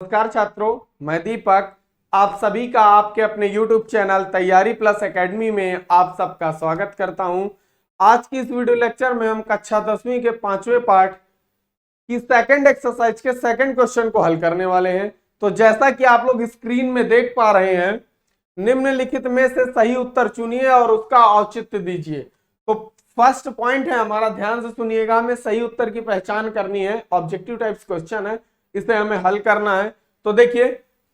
नमस्कार छात्रों, मैं दीपक आप सभी का आपके अपने YouTube चैनल तैयारी प्लस एकेडमी में आप सबका स्वागत करता हूं। आज की इस वीडियो लेक्चर में हम कक्षा 10वीं के 5वें पार्ट की सेकंड एक्सरसाइज के सेकंड क्वेश्चन को हल करने वाले हैं। तो जैसा कि आप लोग स्क्रीन में देख पा रहे हैं, निम्नलिखित में से सही उत्तर चुनिए और उसका औचित्य दीजिए। तो फर्स्ट पॉइंट है हमारा, ध्यान से सुनिएगा, हमें सही उत्तर की पहचान करनी है। ऑब्जेक्टिव टाइप्स क्वेश्चन है, इसे हमें हल करना है। तो देखिए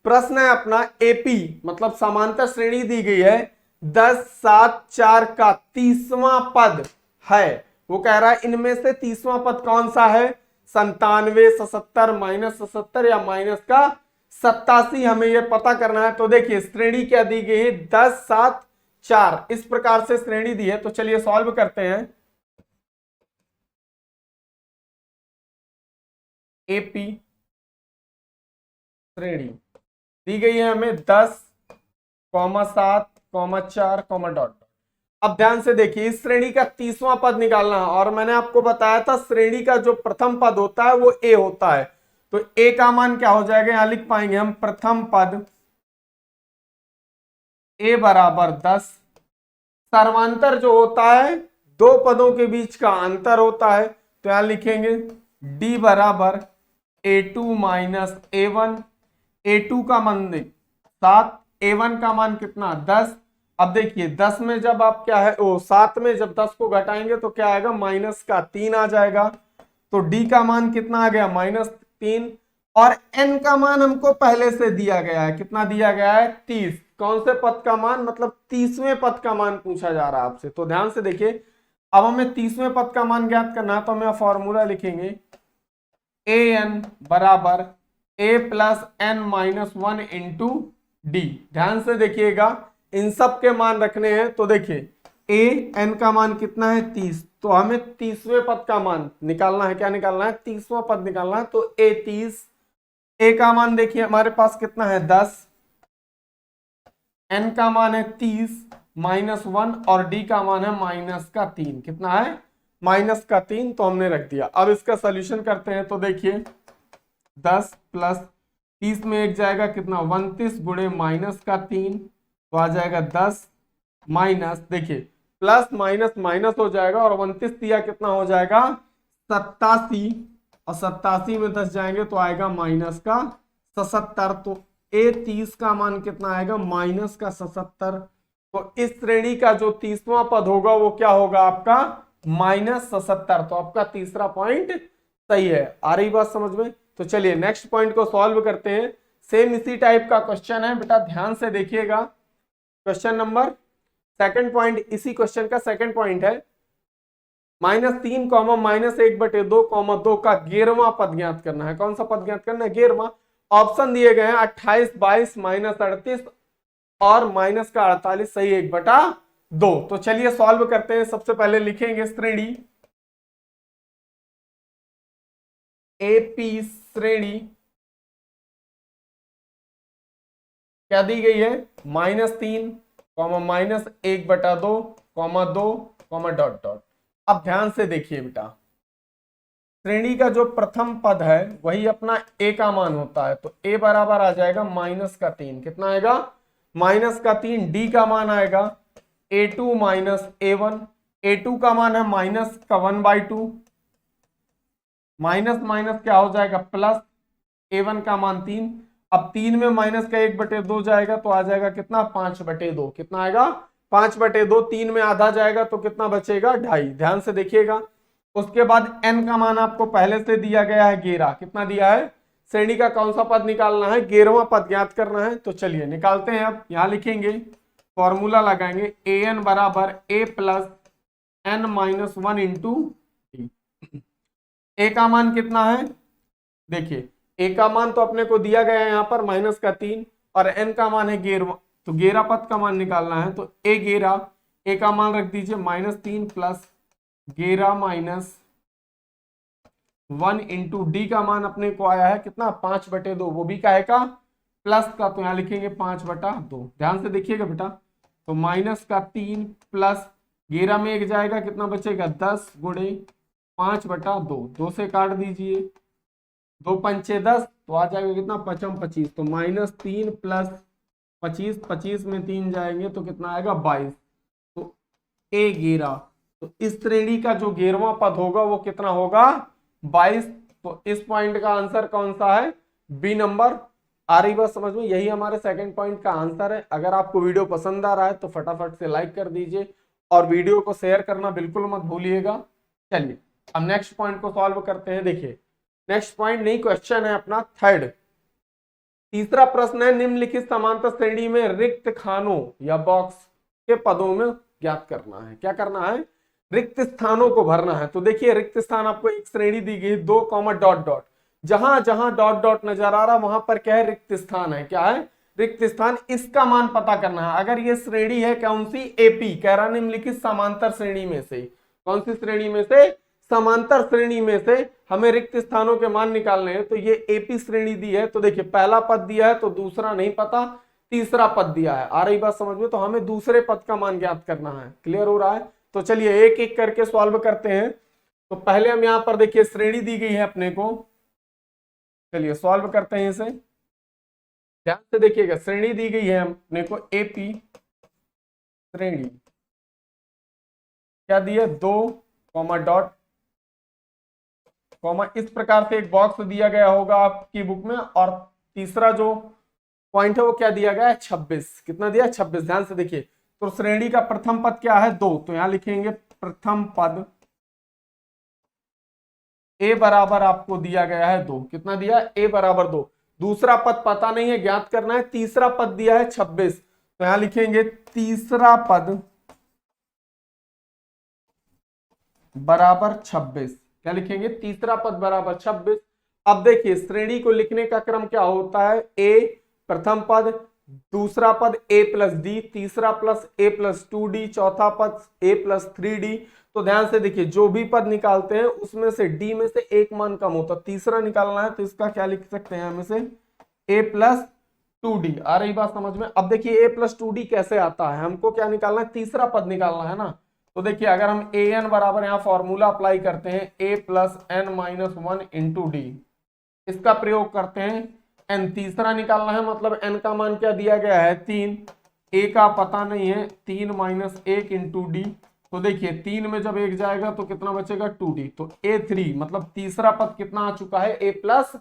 प्रश्न है अपना, एपी मतलब समांतर श्रेणी दी गई है, 10 7 4 का 30वां पद है। वो कह रहा है इनमें से 30वां पद कौन सा है, 97, 77, -77 या माइनस का 87, हमें यह पता करना है। तो देखिए श्रेणी क्या दी गई है, 10 7 4, इस प्रकार से श्रेणी दी है। तो चलिए सॉल्व करते हैं। एपी श्रेणी दी गई है हमें 10, 7, 4, डॉट। अब ध्यान से देखिए, इस श्रेणी का 30वां पद निकालना है और मैंने आपको बताया था श्रेणी का जो प्रथम पद होता है वो ए होता है। तो ए का मान क्या हो जाएगा, यहां लिख पाएंगे हम, प्रथम पद ए बराबर 10। सर्वांतर जो होता है दो पदों के बीच का अंतर होता है, तो यहां लिखेंगे डी बराबर A2 माइनस A1। A2 का मान 7, A1 का मान कितना, 10। अब देखिए 10 में जब आप क्या है, 7 में जब 10 को घटाएंगे तो क्या आएगा, माइनस का 3 आ जाएगा। तो D का मान कितना आ गया, -3। और N का मान हमको पहले से दिया गया है, कितना दिया गया है, 30। कौन से पद का मान, मतलब 30वें पद का मान पूछा जा रहा है आपसे। तो ध्यान से देखिए, अब हमें 30वें पद का मान ज्ञात करना है, तो हमें फॉर्मूला लिखेंगे an बराबर a plus n minus 1 into D. ध्यान से देखिएगा, इन सब के मान रखने हैं। तो देखिए a n का मान कितना है, 30। तो हमें 30वें पद का मान निकालना है। क्या निकालना है, 30वां पद निकालना है। तो a 30, a का मान देखिए हमारे पास कितना है, 10, n का मान है 30 -1 और d का मान है -3। कितना है, -3। तो हमने रख दिया। अब इसका सोल्यूशन करते हैं। तो देखिए 10 प्लस 30 में एक जाएगा कितना, 29 गुणे -3, तो आ जाएगा 10 माइनस, देखिए प्लस माइनस माइनस हो जाएगा और 29 दिया कितना हो जाएगा, 87। और 87 में 10 जाएंगे तो आएगा माइनस का 77। तो ए 30 का मान कितना आएगा, माइनस का 77। तो इस श्रेणी का जो 30वां पद होगा वो क्या होगा आपका, -77। तो आपका तीसरा पॉइंट सही है। आ रही बात समझ में। तो चलिए नेक्स्ट पॉइंट को सॉल्व करते हैं। सेम इसी टाइप का क्वेश्चन है बेटा, ध्यान से देखिएगा। क्वेश्चन नंबर सेकंड पॉइंट, इसी क्वेश्चन का सेकंड पॉइंट है, -3, -1/2, 2 का 11वां पद ज्ञात करना है। कौन सा पद ज्ञात करना है, 11वां। ऑप्शन दिए गए हैं 28, 22, -38 और माइनस का 48, सही 1/2। तो चलिए सॉल्व करते हैं। सबसे पहले लिखेंगे श्रेणी एपी श्रेणी क्या दी गई है, -3, -1/2, 2, डॉट डॉट। अब ध्यान से देखिए बेटा, श्रेणी का जो प्रथम पद है वही अपना ए का मान होता है। तो ए बराबर आ जाएगा -3। कितना आएगा, -3। डी का मान आएगा A2 माइनस A1। A2 का मान है -1/2, माइनस माइनस क्या हो जाएगा, प्लस। A1 का मान 3। अब 3 में माइनस का 1/2 जाएगा तो आ जाएगा कितना, 5/2। कितना आएगा, 5/2। 3 में आधा जाएगा तो कितना बचेगा, 2.5। ध्यान से देखिएगा। उसके बाद n का मान आपको पहले से दिया गया है 11। कितना दिया है, श्रेणी का कौन सा पद निकालना है, 11वां पद ज्ञात करना है। तो चलिए निकालते हैं। अब यहां लिखेंगे, फॉर्मूला लगाएंगे, an बराबर a plus n minus 1 into D. A का मान कितना है, देखिए ए का मान तो अपने को दिया गया है यहाँ पर -3 और n का मान है 11। तो 11 पद का मान निकालना है। तो ए 11, ए का मान रख दीजिए -3 प्लस 11 माइनस 1 इंटू डी का मान अपने को आया है कितना, 5/2, वो भी काहे का, प्लस का। तो यहाँ लिखेंगे 5/2। ध्यान से देखिएगा बेटा। तो -3 प्लस 11 में एक जाएगा, कितना बचेगा, 10 गुणे 5/2, 2 से काट दीजिए, दो पंचे 10, तो आ जाएगा कितना, पचम 25, तो -3 प्लस 25, 25 में 3 जाएंगे तो कितना आएगा 22, तो ए 11। तो इस श्रेणी का जो 11वां पद होगा वो कितना होगा 22। तो इस पॉइंट का आंसर कौन सा है, बी नंबर। आ रही बात समझ में, यही हमारे सेकंड पॉइंट का आंसर है। अगर आपको वीडियो पसंद आ रहा है तो फटाफट से लाइक कर दीजिए और वीडियो को शेयर करना बिल्कुल मत भूलिएगा। चलिए अब नेक्स्ट पॉइंट को सॉल्व करते हैं। देखिए नेक्स्ट पॉइंट नहीं, क्वेश्चन है अपना थर्ड। तीसरा प्रश्न है, निम्नलिखित समांतर श्रेणी में रिक्त खानों या बॉक्स के पदों में ज्ञात करना है। क्या करना है, रिक्त स्थानों को भरना है। तो देखिए रिक्त स्थान आपको एक श्रेणी दी गई 2, डॉट डॉट, जहां जहां डॉट डॉट नजर आ रहा वहां पर क्या है, रिक्त स्थान है। क्या है, रिक्त स्थान। इसका मान पता करना है। अगर ये श्रेणी है कौन सी, एपी, कह रहा निम्नलिखित समांतर श्रेणी में से, कौन सी श्रेणी में से, समांतर श्रेणी में से हमें रिक्त स्थानों के मान निकालने हैं। तो ये एपी श्रेणी दी है, तो देखिए पहला पद दिया है तो दूसरा नहीं पता, तीसरा पद दिया है। आ रही बात समझ में, तो हमें दूसरे पद का मान ज्ञात करना है। क्लियर हो रहा है, तो चलिए एक एक करके सॉल्व करते हैं। तो पहले हम यहां पर देखिए श्रेणी दी गई है अपने को, चलिए सॉल्व करते हैं इसे। ध्यान से देखिएगा, श्रेणी दी गई है अपने को एपी श्रेणी, क्या दिया, 2 डॉट कॉमा, इस प्रकार से एक बॉक्स दिया गया होगा आपकी बुक में। और तीसरा जो पॉइंट है वो क्या दिया गया है, 26। कितना दिया, 26। ध्यान से देखिए, तो श्रेणी का प्रथम पद क्या है, 2, तो यहां लिखेंगे प्रथम पद ए बराबर आपको दिया गया है 2। कितना दिया, ए बराबर 2। दूसरा पद पता नहीं है, ज्ञात करना है। तीसरा पद दिया है 26, तो यहां लिखेंगे तीसरा पद बराबर 26। क्या लिखेंगे, तीसरा पद बराबर 26। अब देखिए श्रेणी को लिखने का क्रम क्या होता है, ए प्रथम पद, दूसरा पद ए प्लस डी, तीसरा प्लस ए प्लस 2d, चौथा पद ए प्लस 3d। तो ध्यान से देखिए, जो भी पद निकालते हैं उसमें से डी में से एक मान कम होता, तीसरा निकालना है तो इसका क्या लिख सकते हैं, हमें से ए प्लस 2d। आ रही बात समझ में। अब देखिए ए प्लस 2d कैसे आता है, हमको क्या निकालना है, तीसरा पद निकालना है ना। तो देखिए अगर हम ए एन बराबर यहाँ फॉर्मूला अप्लाई करते हैं, A plus N minus 1 into D, इसका प्रयोग करते हैं, एन तीसरा निकालना है, मतलब एन का मान क्या दिया गया है, 3, ए का पता नहीं है, 3 माइनस 1 इंटू डी। तो देखिए 3 में जब 1 जाएगा तो कितना बचेगा, 2d। तो a3 मतलब तीसरा पद कितना आ चुका है, a प्लस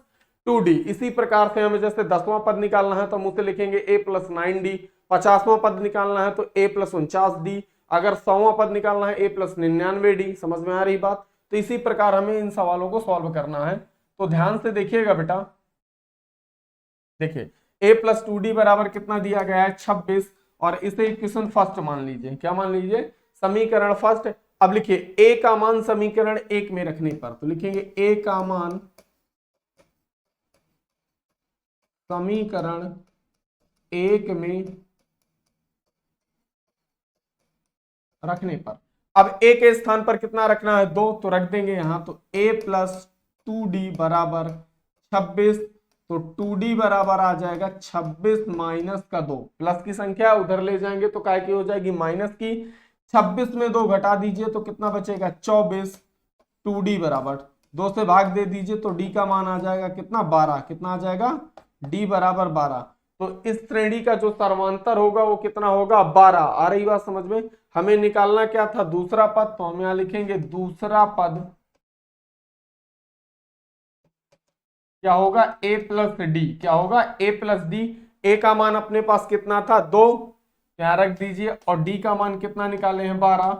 2d। इसी प्रकार से हमें जैसे 10वां पद निकालना है तो हम उसे लिखेंगे a प्लस 9d, 50वां पद निकालना है तो a प्लस 49d, अगर 100वां पद निकालना है a प्लस 99d। समझ में आ रही बात। तो इसी प्रकार हमें इन सवालों को सॉल्व करना है। तो ध्यान से देखिएगा बेटा, देखिए a प्लस 2d बराबर कितना दिया गया है, 26, और इसे इक्वेशन फर्स्ट मान लीजिए। क्या मान लीजिए, समीकरण फर्स्ट। अब लिखिए a का मान समीकरण 1 में रखने पर, तो लिखेंगे a का मान समीकरण 1 में रखने पर, अब a के स्थान पर कितना रखना है, 2, तो रख देंगे यहां। तो a प्लस 2d बराबर 26, तो 2d बराबर आ जाएगा 26 माइनस का 2, प्लस की संख्या उधर ले जाएंगे तो काय की हो जाएगी, माइनस की। 26 में 2 घटा दीजिए तो कितना बचेगा, 24। 2d बराबर 2 से भाग दे दीजिए तो d का मान आ जाएगा कितना, 12। कितना आ जाएगा, d बराबर 12। तो इस श्रेणी का जो सर्वांतर होगा वो कितना होगा, 12। आ रही बात समझ में। हमें निकालना क्या था, दूसरा पद, तो हम यहां लिखेंगे दूसरा पद क्या होगा, a प्लस डी। क्या होगा, a प्लस डी। a का मान अपने पास कितना था, 2, यहां रख दीजिए, और d का मान कितना निकाले हैं, 12।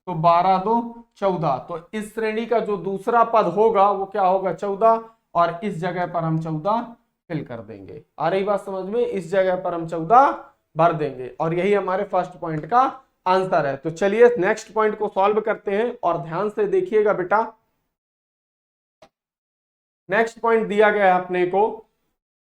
तो 12 2 14। तो इस श्रेणी का जो दूसरा पद होगा वो क्या होगा, 14, और इस जगह पर हम 14 फिल कर देंगे। आ रही बात समझ में, इस जगह पर हम 14 भर देंगे, और यही हमारे फर्स्ट पॉइंट का आंसर है। तो चलिए नेक्स्ट पॉइंट को सॉल्व करते हैं, और ध्यान से देखिएगा बेटा। नेक्स्ट पॉइंट दिया गया है अपने को,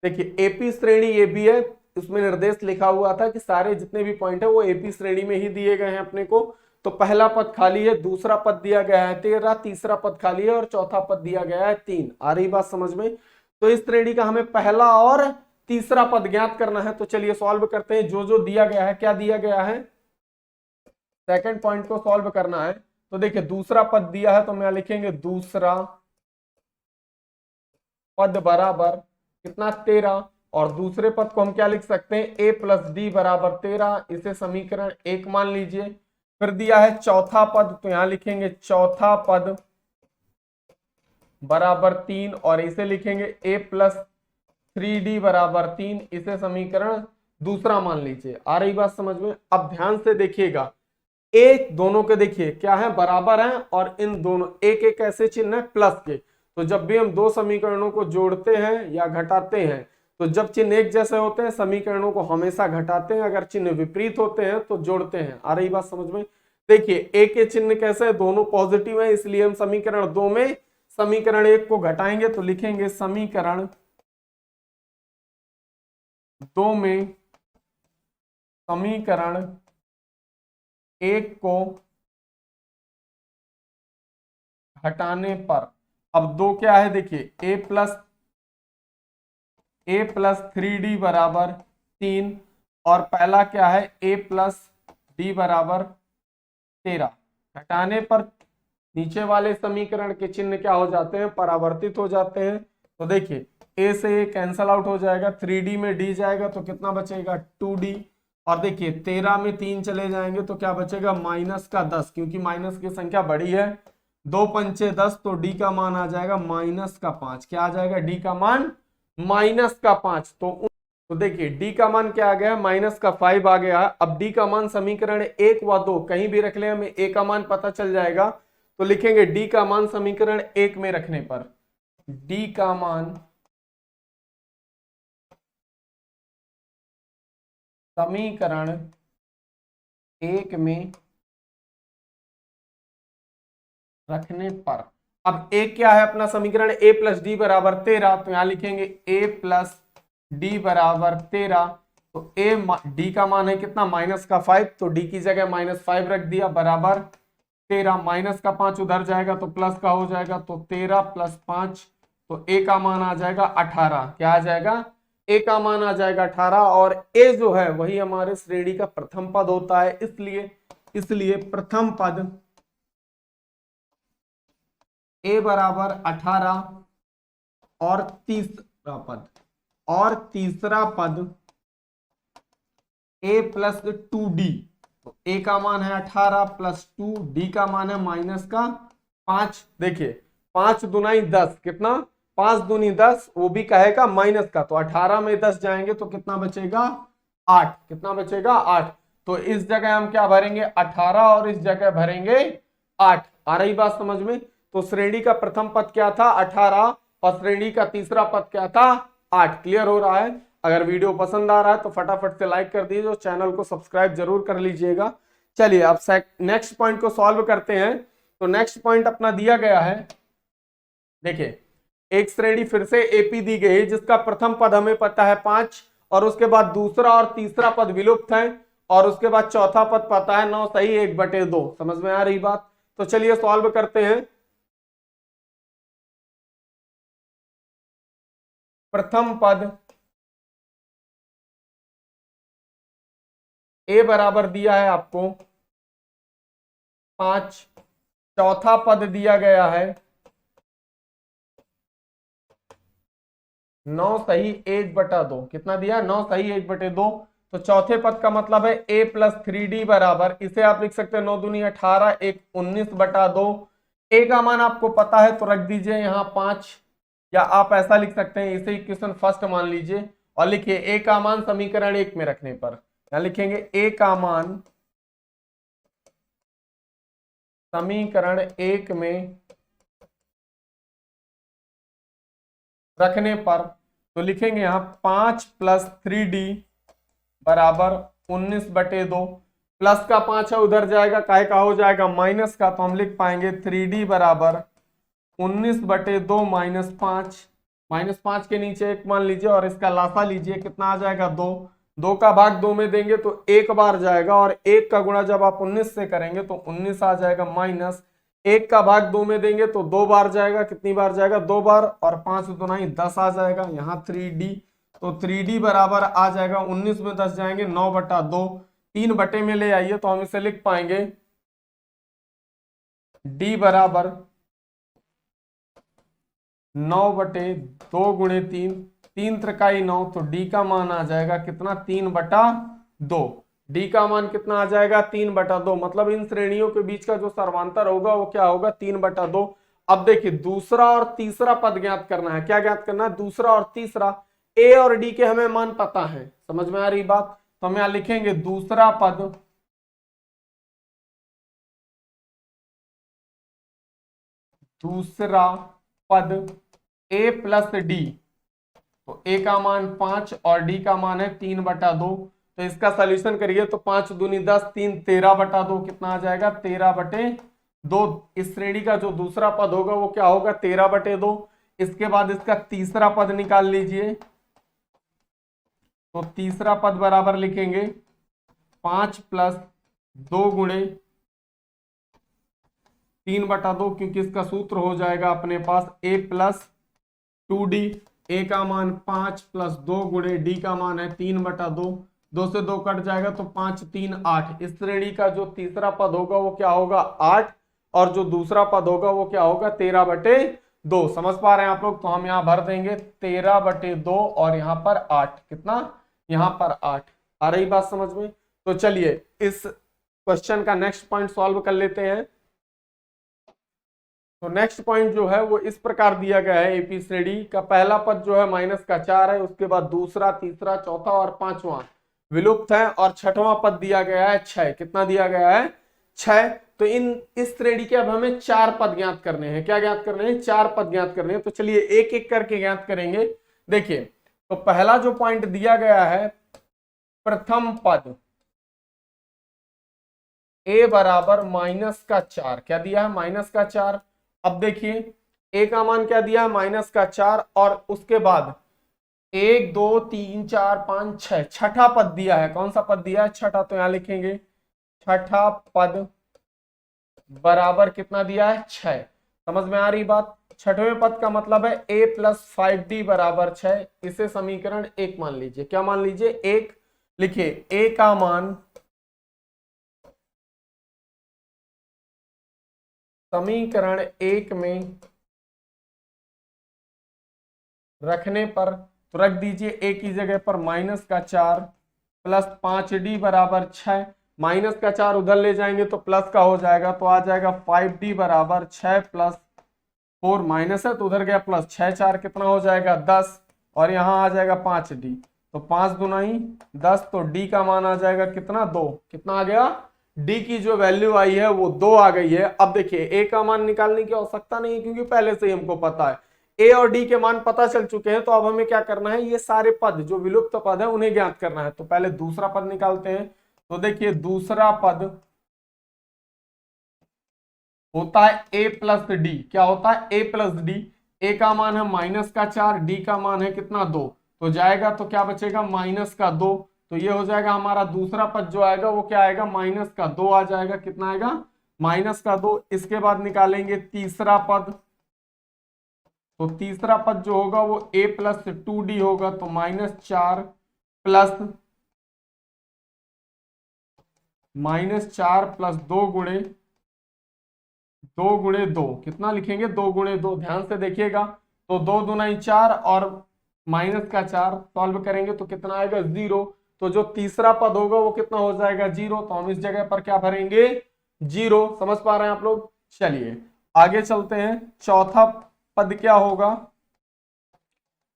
देखिए एपी श्रेणी ये भी है, उसमें निर्देश लिखा हुआ था कि सारे जितने भी पॉइंट है वो एपी श्रेणी में ही दिए गए हैं अपने को। तो पहला पद खाली है, दूसरा पद दिया गया है 13, तीसरा पद खाली है, और चौथा पद दिया गया है 3। आ रही बात समझ में। तो इस श्रेणी का हमें पहला और तीसरा पद ज्ञात करना है। तो चलिए सॉल्व करते हैं, जो जो दिया गया है। क्या दिया गया है, सेकंड पॉइंट को सॉल्व करना है। तो देखिए दूसरा पद दिया है तो हम यहां लिखेंगे दूसरा पद बराबर कितना 13, और दूसरे पद को हम क्या लिख सकते हैं, a प्लस डी बराबर 13, इसे समीकरण 1 मान लीजिए। फिर दिया है चौथा पद, तो यहां लिखेंगे चौथा पद बराबर 3, और इसे लिखेंगे a प्लस 3d बराबर 3, इसे समीकरण दूसरा मान लीजिए। आ रही बात समझ में? अब ध्यान से देखिएगा, एक दोनों के देखिए क्या है, बराबर है, और इन दोनों एक एक ऐसे चिन्ह है प्लस के। तो जब भी हम दो समीकरणों को जोड़ते हैं या घटाते हैं, तो जब चिन्ह एक जैसे होते हैं समीकरणों को हमेशा घटाते हैं, अगर चिन्ह विपरीत होते हैं तो जोड़ते हैं। आ रही बात समझ में? देखिए एक के चिन्ह कैसे है, दोनों पॉजिटिव है, इसलिए हम समीकरण 2 में समीकरण 1 को घटाएंगे, तो लिखेंगे समीकरण 2 में समीकरण 1 को घटाने पर, अब 2 क्या है देखिए, a प्लस 3d बराबर 3, और पहला क्या है a प्लस डी बराबर 13। घटाने पर नीचे वाले समीकरण के चिन्ह क्या हो जाते हैं, परावर्तित हो जाते हैं। तो देखिए a से a कैंसल आउट हो जाएगा, 3d में d जाएगा तो कितना बचेगा 2d, और देखिए 13 में 3 चले जाएंगे तो क्या बचेगा माइनस का 10, क्योंकि माइनस की संख्या बड़ी है, 2 पंचे 10, तो d का मान आ जाएगा माइनस का 5। क्या आ जाएगा, d का मान माइनस का 5। तो देखिए d का मान क्या आ गया, माइनस का 5 आ गया। अब d का मान समीकरण 1 व 2 कहीं भी रख ले, हमें a का मान पता चल जाएगा, तो लिखेंगे d का मान समीकरण 1 में रखने पर, d का मान समीकरण 1 में रखने पर, अब एक क्या है अपना समीकरण, a प्लस डी बराबर 13, तो यहां लिखेंगे a प्लस डी बराबर 13, तो डी का मान है कितना माइनस का 5, तो d की जगह -5 रख दिया, बराबर 13, माइनस का 5 उधर जाएगा तो प्लस का हो जाएगा, तो 13 प्लस 5, तो a का मान आ जाएगा 18। क्या आ जाएगा, a का मान आ जाएगा 18, और a जो है वही हमारे श्रेणी का प्रथम पद होता है, इसलिए प्रथम पद a बराबर 18, और तीसरा पद a प्लस 2d, तो a का मान है 18 प्लस 2, d का मान है माइनस का 5। देखिए 5 दुनाई 10, कितना 5 दूनी 10, वो भी कहेगा माइनस का, तो 18 में 10 जाएंगे तो कितना बचेगा 8, कितना बचेगा 8। तो इस जगह हम क्या भरेंगे 18, और इस जगह भरेंगे 8। आ रही बात समझ में? तो श्रेणी का प्रथम पद क्या था 18, और श्रेणी का तीसरा पद क्या था 8। क्लियर हो रहा है? अगर वीडियो पसंद आ रहा है तो फटाफट से लाइक कर दीजिए और चैनल को सब्सक्राइब जरूर कर लीजिएगा। चलिए अब नेक्स्ट पॉइंट को सॉल्व करते हैं। तो नेक्स्ट पॉइंट अपना दिया गया है, देखिए एक श्रेणी फिर से एपी दी गई है जिसका प्रथम पद हमें पता है 5, और उसके बाद दूसरा और तीसरा पद विलुप्त है, और उसके बाद चौथा पद पता है 9 सही 1/2। समझ में आ रही बात? तो चलिए सॉल्व करते हैं। प्रथम पद a बराबर दिया है आपको 5, चौथा पद दिया गया है 9 सही 1/2। कितना दिया, 9 सही 1/2। तो चौथे पद का मतलब है a प्लस 3d बराबर, इसे आप लिख सकते हैं 9 दूनी 18, 1 19/2। a का मान आपको पता है तो रख दीजिए यहाँ 5, या आप ऐसा लिख सकते हैं, इसे इक्वेशन फर्स्ट मान लीजिए, और लिखिए a का मान समीकरण 1 में रखने पर, यहाँ लिखेंगे a का मान समीकरण 1 में रखने पर, तो लिखेंगे यहाँ 5 प्लस 3d बराबर 19/2, प्लस का 5 है उधर जाएगा, काहे का हो जाएगा माइनस का, तो हम लिख पाएंगे 3d बराबर 19/2 -5, -5 के नीचे 1 मान लीजिए, और इसका लासा लीजिए, कितना आ जाएगा 2, 2 का भाग 2 में देंगे तो 1 बार जाएगा, और 1 का गुणा जब आप 19 से करेंगे तो 19 आ जाएगा, माइनस 1 का भाग 2 में देंगे तो 2 बार जाएगा, कितनी बार जाएगा 2 बार, और 5 दुनाई 10 आ जाएगा, यहाँ 3d, तो 3d बराबर आ जाएगा 19 में 10 जाएंगे 9/2, 3 बटे में ले आइए तो हम इसे लिख पाएंगे d बराबर 9/2 गुणे 3, 3 त्रिकाई 9, तो डी का मान आ जाएगा कितना 3/2। डी का मान कितना आ जाएगा 3/2। मतलब इन श्रेणियों के बीच का जो सर्वांतर होगा वो क्या होगा 3/2। अब देखिए दूसरा और तीसरा पद ज्ञात करना है। क्या ज्ञात करना है? दूसरा और तीसरा। ए और डी के हमें मान पता है, समझ में आ रही बात? तो हम यहां लिखेंगे दूसरा पद ए प्लस डी। तो ए का मान 5 और डी का मान है 3/2। तो इसका सॉल्यूशन करिए तो 5 दूनी 10, 3 13/2 कितना आ जाएगा 13/2। इस श्रेणी का जो दूसरा पद होगा वो क्या होगा 13/2। इसके बाद इसका तीसरा पद निकाल लीजिए। तो तीसरा पद बराबर लिखेंगे 5 + 2 गुणे 3/2, क्योंकि इसका सूत्र हो जाएगा अपने पास a + 2d। ए का मान 5 + 2 गुणे डी का मान है 3/2। 2 से 2 कट जाएगा तो 5 3 8। इस श्रेणी का जो तीसरा पद होगा वो क्या होगा 8, और जो दूसरा पद होगा वो क्या होगा 13/2। समझ पा रहे हैं आप लोग? तो हम यहाँ भर देंगे 13/2 और यहाँ पर 8। कितना? यहाँ पर 8। आ रही बात समझ में? तो चलिए इस क्वेश्चन का नेक्स्ट पॉइंट सॉल्व कर लेते हैं। तो नेक्स्ट पॉइंट जो है वो इस प्रकार दिया गया है। एपी श्रेणी का पहला पद जो है -4 है, उसके बाद दूसरा, तीसरा, चौथा और पांचवा विलुप्त है, और छठवां पद दिया गया है 6। कितना दिया गया है 6। तो इस श्रेणी के अब हमें 4 पद ज्ञात करने हैं। क्या ज्ञात करने हैं? 4 पद ज्ञात करने हैं। तो चलिए एक एक करके ज्ञात करेंगे। देखिए तो पहला जो पॉइंट दिया गया है, प्रथम पद a बराबर -4। क्या दिया है? -4। अब देखिए a का मान क्या दिया है -4, और उसके बाद 1 2 3 4 5 6 छठा पद दिया है। कौन सा पद दिया है? छठा। तो यहां लिखेंगे छठा पद बराबर कितना दिया है 6। समझ में आ रही बात? छठवें पद का मतलब है a + 5d बराबर 6। इसे समीकरण 1 मान लीजिए। क्या मान लीजिए? 1। लिखिए a का मान समीकरण 1 में रखने पर तो रख दीजिए a की जगह पर -4 + 5d बराबर 6। -4 उधर ले जाएंगे तो प्लस का हो जाएगा, तो आ जाएगा 5d बराबर 6 + 4 माइनस है तो उधर गया प्लस। 6 4 कितना हो जाएगा 10, और यहाँ आ जाएगा 5d। तो 5 दूनी 10, तो d का मान आ जाएगा कितना 2। कितना आ गया? d की जो वैल्यू आई है वो 2 आ गई है। अब देखिए a का मान निकालने की आवश्यकता नहीं है, क्योंकि पहले से ही हमको पता है a और d के मान पता चल चुके हैं। तो अब हमें क्या करना है? ये सारे पद जो विलुप्त पद है उन्हें ज्ञात करना है। तो पहले दूसरा पद निकालते हैं। तो देखिए दूसरा पद होता है a + d। क्या होता है? a + d। a का मान है -4, d का मान है कितना 2। तो जाएगा तो क्या बचेगा -2। तो ये हो जाएगा हमारा दूसरा पद जो आएगा वो क्या आएगा -2 आ जाएगा। कितना आएगा? -2। इसके बाद निकालेंगे तीसरा पद। तो तीसरा पद जो होगा वो a + 2d होगा। तो -4 + 2 गुणे 2 कितना लिखेंगे 2 × 2। ध्यान से देखिएगा। तो 2 दूनी 4 और -4 सॉल्व करेंगे तो कितना आएगा 0। तो जो तीसरा पद होगा वो कितना हो जाएगा 0। तो हम इस जगह पर क्या भरेंगे 0। समझ पा रहे हैं आप लोग? चलिए आगे चलते हैं। चौथा पद क्या होगा?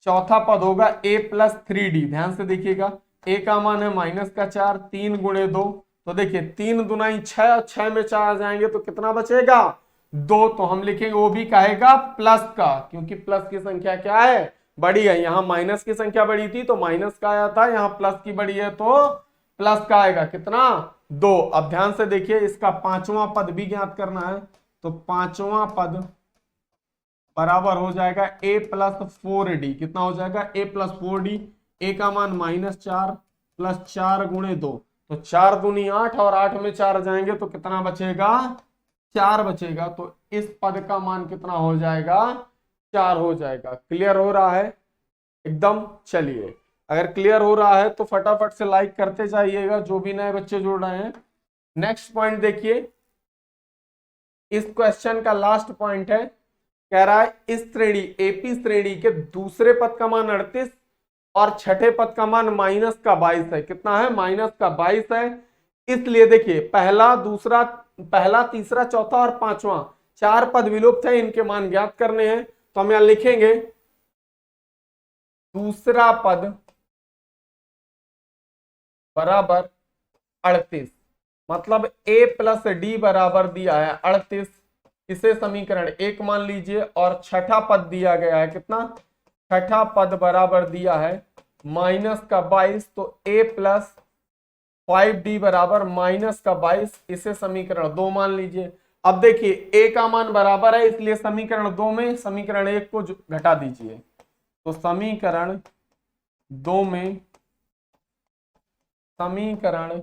चौथा पद होगा a + 3d। ध्यान से देखिएगा a का मान है -4, 3 × 2। तो देखिए 3 दूनी 6 और 6 में 4 आ जाएंगे तो कितना बचेगा 2। तो हम लिखेंगे वो भी कहेगा प्लस का, क्योंकि प्लस की संख्या क्या है बड़ी है। यहाँ माइनस की संख्या बड़ी थी तो माइनस का आया था, यहाँ प्लस की बड़ी है तो प्लस का आएगा। कितना 2। अब ध्यान से देखिए इसका पांचवां पद भी ज्ञात करना है। तो पांचवां पद बराबर हो जाएगा a + 4d। कितना हो जाएगा a + 4d। a का मान -4 + 4 × 2। तो 4 दूनी 8 और 8 में 4 जाएंगे तो कितना बचेगा 4 बचेगा। तो इस पद का मान कितना हो जाएगा 4 हो जाएगा। क्लियर हो रहा है एकदम? चलिए अगर क्लियर हो रहा है तो फटाफट से लाइक करते जाइएगा जो भी नए बच्चे जुड़ रहे हैं। नेक्स्ट पॉइंट देखिए, इस क्वेश्चन का लास्ट पॉइंट है कह रहा है इस श्रेणी एपी श्रेणी के दूसरे पद का मान 38 और छठे पद का मान माइनस का 22 है। कितना है? माइनस का 22 है। इसलिए देखिए पहला दूसरा पहला तीसरा चौथा और पांचवा 4 पद विलुप्त है, इनके मान ज्ञात करने हैं। तो हम यहां लिखेंगे दूसरा पद बराबर 38, मतलब a प्लस डी बराबर दिया है 38, इसे समीकरण 1 मान लीजिए। और छठा पद दिया गया है कितना? छठा पद बराबर दिया है माइनस का 22, तो a प्लस 5d बराबर माइनस का 22, इसे समीकरण 2 मान लीजिए। अब देखिए a का मान बराबर है, इसलिए समीकरण 2 में समीकरण 1 को घटा दीजिए। तो समीकरण 2 में समीकरण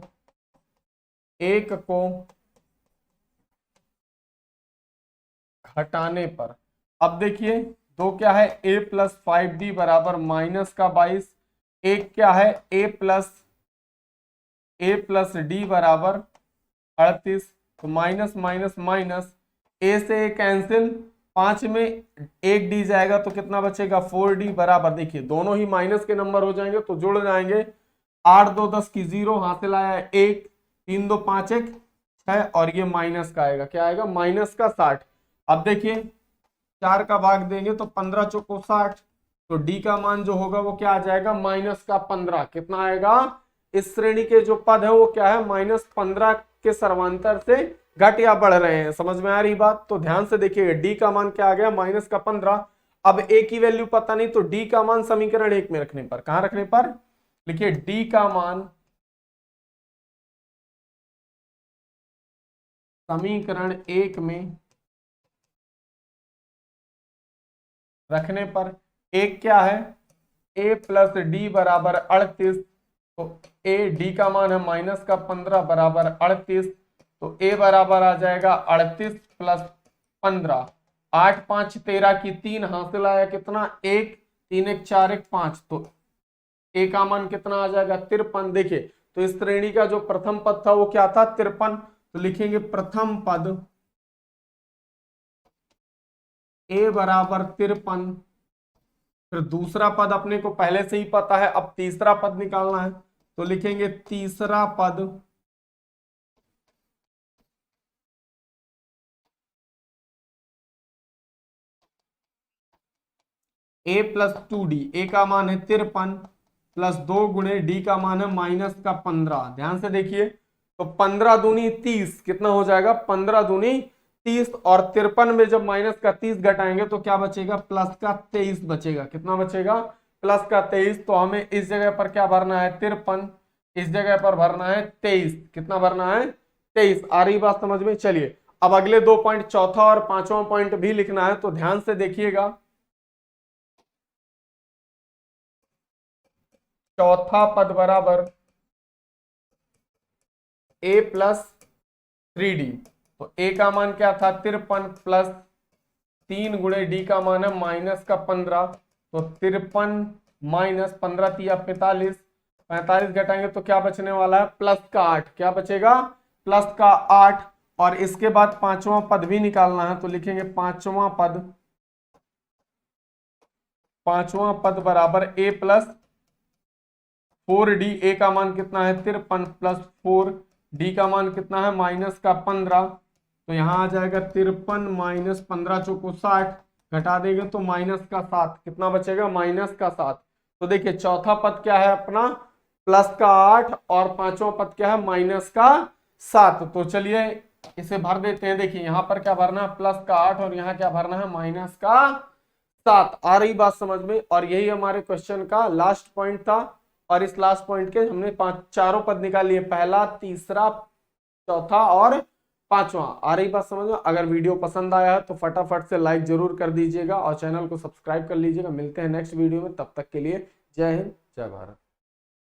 1 को घटाने पर अब देखिए 2 क्या है? a प्लस 5d बराबर माइनस का 22, 1 क्या है? a प्लस डी बराबर 38, तो माइनस माइनस माइनस, a से a कैंसिल, 5 में 1 डी जाएगा तो कितना बचेगा? 4d बराबर, देखिए दोनों ही माइनस के नंबर हो जाएंगे तो जुड़ जाएंगे। 8 2 10 की 0, हासिल आया 1, 3 2 5 1 6, और ये माइनस का आएगा, क्या आएगा? माइनस का 60। अब देखिए 4 का भाग देंगे तो 15 चौको 60, तो डी का मान जो होगा वो क्या आ जाएगा? माइनस का 15। कितना आएगा? इस श्रेणी के जो पद है वो क्या है? माइनस 15 के सर्वांतर से घट या बढ़ रहे हैं। समझ में आ रही बात? तो ध्यान से देखिएगा, डी का मान क्या आ गया? माइनस का 15। अब ए की वैल्यू पता नहीं, तो डी का मान समीकरण 1 में रखने पर, कहां रखने पर? लिखिए डी का मान समीकरण 1 में रखने पर एक क्या है? a प्लस डी बराबर 38, तो a डी का मान है माइनस का 15 बराबर 38, तो a बराबर आ जाएगा 38 प्लस 15, 8 5 13 की 3, हासिल आया कितना? 1, 3 1 4 1 5, तो a का मान कितना आ जाएगा? 53। देखिए तो इस श्रेणी का जो प्रथम पद था वो क्या था? 53। तो लिखेंगे प्रथम पद a बराबर 53। फिर दूसरा पद अपने को पहले से ही पता है, अब तीसरा पद निकालना है, तो लिखेंगे तीसरा पद a प्लस 2d, a का मान है 53 प्लस 2 गुणे डी का मान है माइनस का 15। ध्यान से देखिए तो 15 दूनी 30, कितना हो जाएगा? 15 दूनी 30, और 53 में जब माइनस का 30 घटाएंगे तो क्या बचेगा? प्लस का 23 बचेगा। कितना बचेगा? प्लस का 23। तो हमें इस जगह पर क्या भरना है? 53, इस जगह पर भरना है 23। कितना भरना है? 23। आ रही बात समझ में? चलिए अब अगले 2 पॉइंट, चौथा और पांचवा पॉइंट भी लिखना है, तो ध्यान से देखिएगा। चौथा पद बराबर a प्लस 3d, तो a का मान क्या था? 53 प्लस 3 गुणे डी का मान है माइनस का 15, तो 53 माइनस 15 तिया 45, 45 घटाएंगे तो क्या बचने वाला है? प्लस का 8। क्या बचेगा? प्लस का 8। और इसके बाद पांचवा पद भी निकालना है, तो लिखेंगे पांचवा पद बराबर a प्लस 4d, a का मान कितना है? 53 प्लस 4, d का मान कितना है? माइनस का 15, तो यहां आ जाएगा 53 माइनस 15 चौको 60, घटा देंगे तो माइनस का 7। कितना बचेगा? माइनस का 7। तो देखिए चौथा पद क्या है अपना? प्लस का 8, और पांचवा पद क्या है? माइनस का 7। तो चलिए इसे भर देते हैं। देखिए यहाँ पर क्या भरना है? प्लस का 8, और यहाँ क्या भरना है? माइनस का 7। आ रही बात समझ में? और यही हमारे क्वेश्चन का लास्ट पॉइंट था, और इस लास्ट पॉइंट के हमने चारों पद निकाल लिए, पहला, तीसरा, चौथा और पांचवा। आ रही बात समझ में? अगर वीडियो पसंद आया है तो फटाफट से लाइक जरूर कर दीजिएगा और चैनल को सब्सक्राइब कर लीजिएगा। मिलते हैं नेक्स्ट वीडियो में, तब तक के लिए जय हिंद, जय भारत।